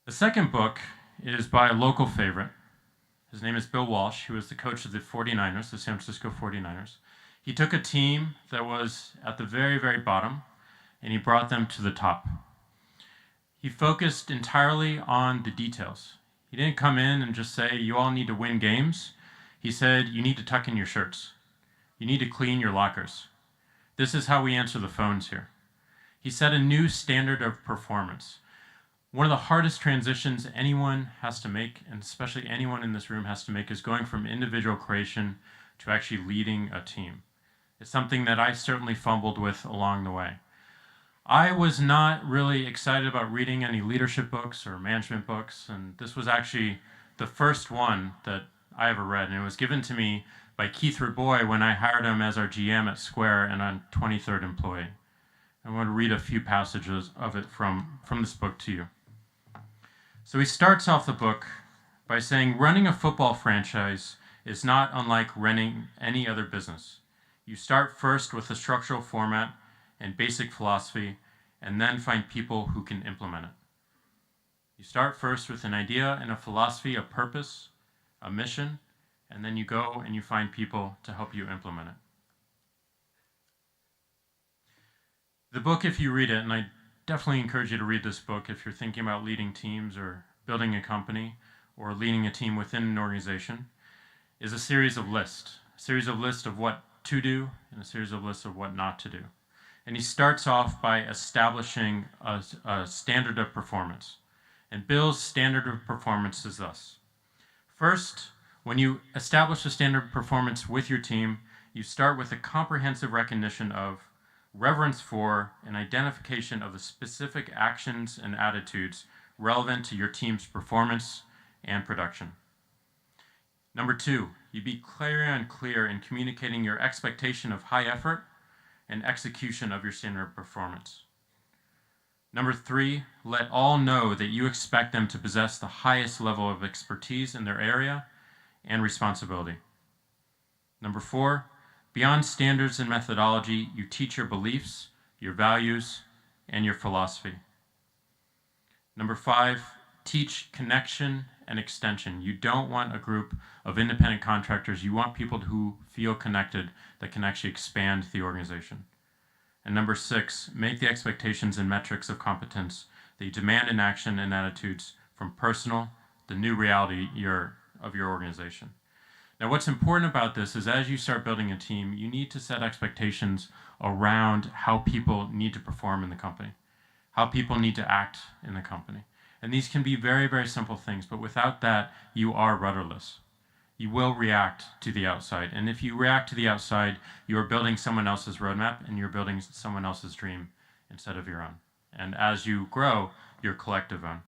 The second book is by a local favorite. His name is Bill Walsh. He was the coach of the 49ers, the San Francisco 49ers. He took a team that was at the very, very bottom, and he brought them to the top. He focused entirely on the details. He didn't come in and just say, you all need to win games. He said, you need to tuck in your shirts. You need to clean your lockers. This is how we answer the phones here. He set a new standard of performance. One of the hardest transitions anyone has to make, and especially anyone in this room has to make, is going from individual creation to actually leading a team. It's something that I certainly fumbled with along the way. I was not really excited about reading any leadership books or management books, and this was actually the first one that I ever read, and it was given to me by Keith Raboy when I hired him as our GM at Square and on 23rd employee. I want to read a few passages of it from this book to you. So he starts off the book by saying, running a football franchise is not unlike running any other business. You start first with a structural format and basic philosophy, and then find people who can implement it. You start first with an idea and a philosophy, a purpose, a mission, and then you go and you find people to help you implement it. The book, if you read it, and I definitely encourage you to read this book if you're thinking about leading teams or building a company or leading a team within an organization, is a series of lists of what to do and a series of lists of what not to do. And he starts off by establishing a standard of performance. And Bill's standard of performance is thus. First, when you establish a standard of performance with your team, you start with a comprehensive recognition of, reverence for, and identification of the specific actions and attitudes relevant to your team's performance and production. Number two, you be clear in communicating your expectation of high effort and execution of your standard of performance. Number three, let all know that you expect them to possess the highest level of expertise in their area and responsibility. Number four, beyond standards and methodology, you teach your beliefs, your values, and your philosophy. Number five, teach connection and extension. You don't want a group of independent contractors. You want people who feel connected that can actually expand the organization. And number six, make the expectations and metrics of competence that you demand in action and attitudes from personal, the new reality of your organization. Now, what's important about this is as you start building a team, you need to set expectations around how people need to perform in the company, how people need to act in the company. And these can be very, very simple things, but without that, you are rudderless. You will react to the outside. And if you react to the outside, you are building someone else's roadmap and you're building someone else's dream instead of your own. And as you grow, your collective own.